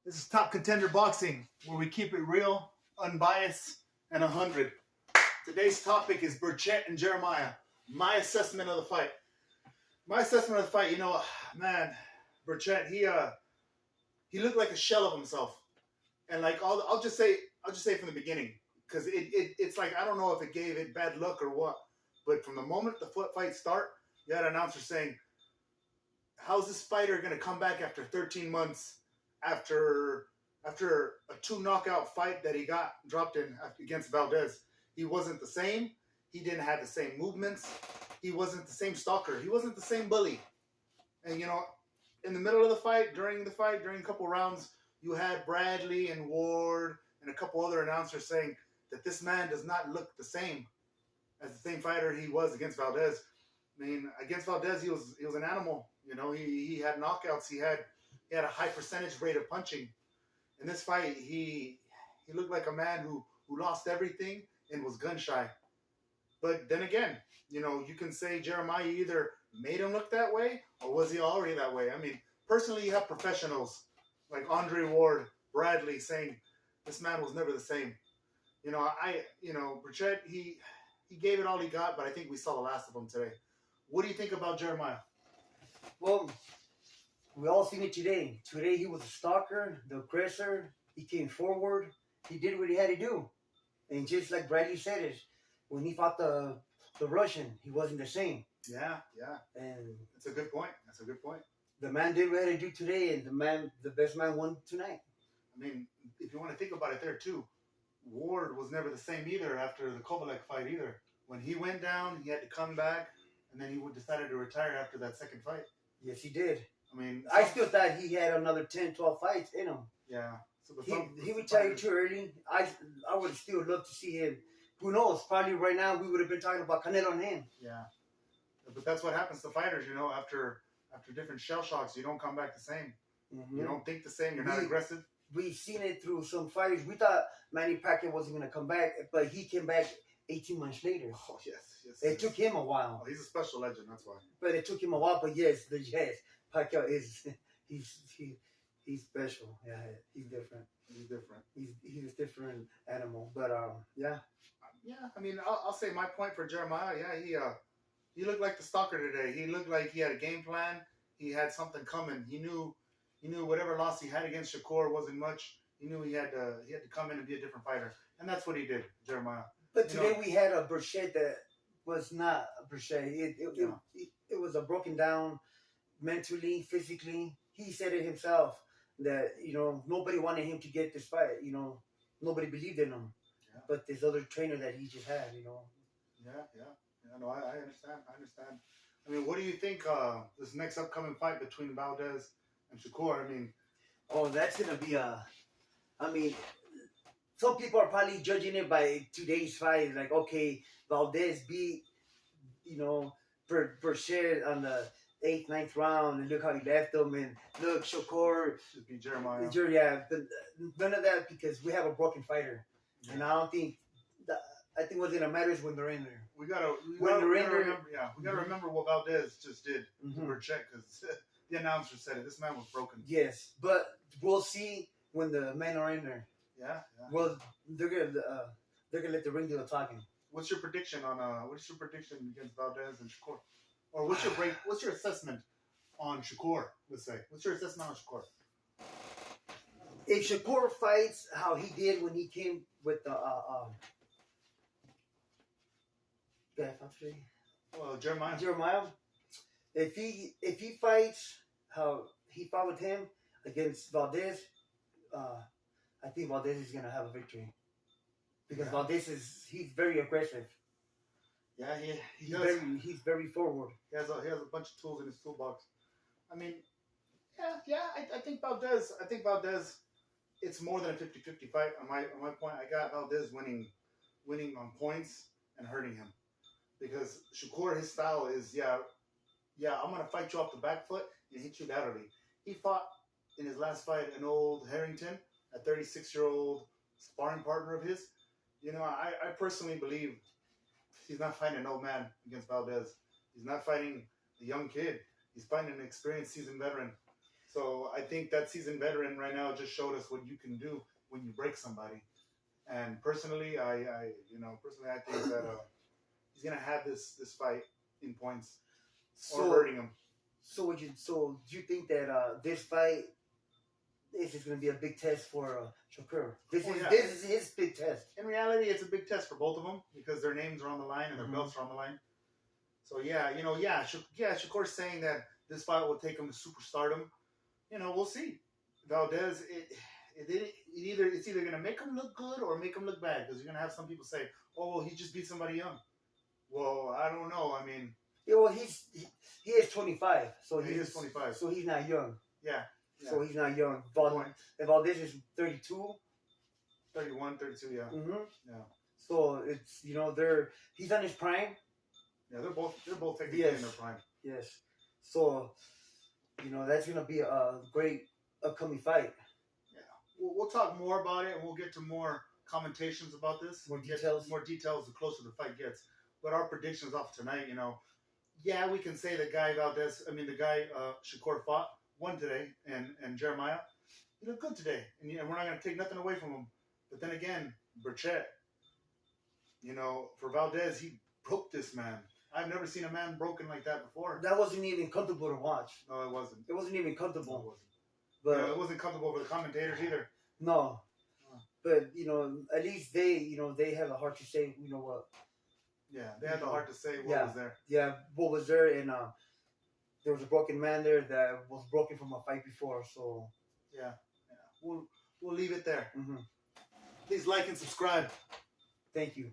This is Top Contender Boxing, where we keep it real, unbiased, and 100. Today's topic is burchet and Jeremiah. My assessment of the fight. Man, burchet, he looked like a shell of himself. And like I'll just say from the beginning, because it's like I don't know if it gave it bad luck or what, but from the moment the fight start, you had an announcer saying, "How's this fighter gonna come back after 13 months?" After a 2 knockout fight that he got dropped in against Valdez. He wasn't the same. He didn't have the same movements. He wasn't the same stalker. He wasn't the same bully. And in the middle of the fight, during a couple rounds, you had Bradley and Ward and a couple other announcers saying that this man does not look the same as the same fighter he was against Valdez. I mean, against Valdez, he was an animal. He had knockouts. He had a high percentage rate of punching. In this fight, he looked like a man who lost everything and was gun shy. But then again, you can say Jeremiah either made him look that way or was he already that way. I mean, personally, you have professionals like Andre Ward, Bradley saying this man was never the same. Burchet, he gave it all he got, but I think we saw the last of him today. What do you think about Jeremiah? Well, we all seen it today. Today he was a stalker, the aggressor. He came forward. He did what he had to do. And just like Bradley said it, when he fought the Russian, he wasn't the same. Yeah. And That's a good point. The man did what he had to do today, and the best man won tonight. I mean, if you want to think about it there too, Ward was never the same either after the Kovalek fight either. When he went down, he had to come back, and then he decided to retire after that second fight. Yes, he did. I mean, I still thought he had another 10, 12 fights in him. Yeah. He retired too early. I would still love to see him. Who knows? Probably right now we would have been talking about Canelo and him. Yeah. But that's what happens to fighters, after different shell shocks, you don't come back the same. Mm-hmm. You don't think the same. You're not aggressive. We've seen it through some fighters. We thought Manny Pacquiao wasn't going to come back, but he came back 18 months later. Oh, yes. It took him a while. Oh, he's a special legend, that's why. But it took him a while, but yes, Pacquiao he's special. Yeah, he's different. He's a different animal. But yeah. Yeah, I mean, I'll say my point for Jeremiah. Yeah, he looked like the stalker today. He looked like he had a game plan. He had something coming. He knew whatever loss he had against Shakur wasn't much. He knew he had to come in and be a different fighter, and that's what he did, Jeremiah. But today we had a burchet that was not a burchet. It was a broken down mentally, physically. He said it himself that nobody wanted him to get this fight. Nobody believed in him. Yeah. But this other trainer that he just had. Yeah. No, I understand. I mean, what do you think this next upcoming fight between Valdez and Shakur? I mean, that's gonna be some people are probably judging it by today's fight. Like, okay, Valdez beat, Burchet on the 8th, 9th round, and look how he left him, and look, Shakur beat Jeremiah. Yeah, none of that, because we have a broken fighter, and I don't think. I think what's gonna matter is when they're in there. We gotta remember what Valdez just did to Burchet, because the announcer said it. This man was broken. Yes, but we'll see when the men are in there. Yeah. Well, they're gonna let the ring do the talking. What's your prediction against Valdez and Shakur? Or what's your assessment on Shakur? Let's say. What's your assessment on Shakur? If Shakur fights how he did when he came with the Jeremiah. If he fights how he fought with him against Valdez, I think Valdez is gonna have a victory, because Valdez he's very aggressive. Yeah, he does. He's very forward. He has a bunch of tools in his toolbox. I mean, I think Valdez. It's more than a 50-50 fight. On my point, I got Valdez winning on points and hurting him, because Shakur, his style is I'm gonna fight you off the back foot and hit you laterally. He fought in his last fight an old Harrington, a 36-year-old sparring partner of his. I personally believe he's not fighting an old man against Valdez. He's not fighting a young kid. He's fighting an experienced, seasoned veteran. So I think that seasoned veteran right now just showed us what you can do when you break somebody. And personally, I think that he's gonna have this fight in points or hurting him. So do you think that this fight is going to be a big test for Shakur? This is his big test. In reality, it's a big test for both of them because their names are on the line and their belts are on the line. So Shakur's saying that this fight will take him to superstardom. We'll see. Valdez, it's either gonna make him look good or make him look bad because you're gonna have some people say, "Oh, well, he just beat somebody young." Well, I don't know. I mean, yeah, well, he is 25, so he is 25, so he's not young. Yeah. So he's not young. Valdez is 32. 31, 32, yeah. Mm-hmm. Yeah. So it's he's on his prime. Yeah, they're both technically in their prime. Yes. So that's gonna be a great upcoming fight. Yeah. We'll talk more about it and we'll get to more commentations about this. More details the closer the fight gets. But our predictions off tonight, yeah, we can say the guy Shakur won today, and Jeremiah, he looked good today, and we're not going to take nothing away from him. But then again, burchet, for Valdez, he broke this man. I've never seen a man broken like that before. That wasn't even comfortable to watch. No, it wasn't. It wasn't even comfortable. No, it wasn't. But it wasn't comfortable for the commentators either. No. But at least they have a heart to say, what. Yeah, they had the heart to say what was there. Yeah, what was there, and there was a broken man there that was broken from a fight before. So yeah. We'll leave it there. Mm-hmm. Please like and subscribe. Thank you.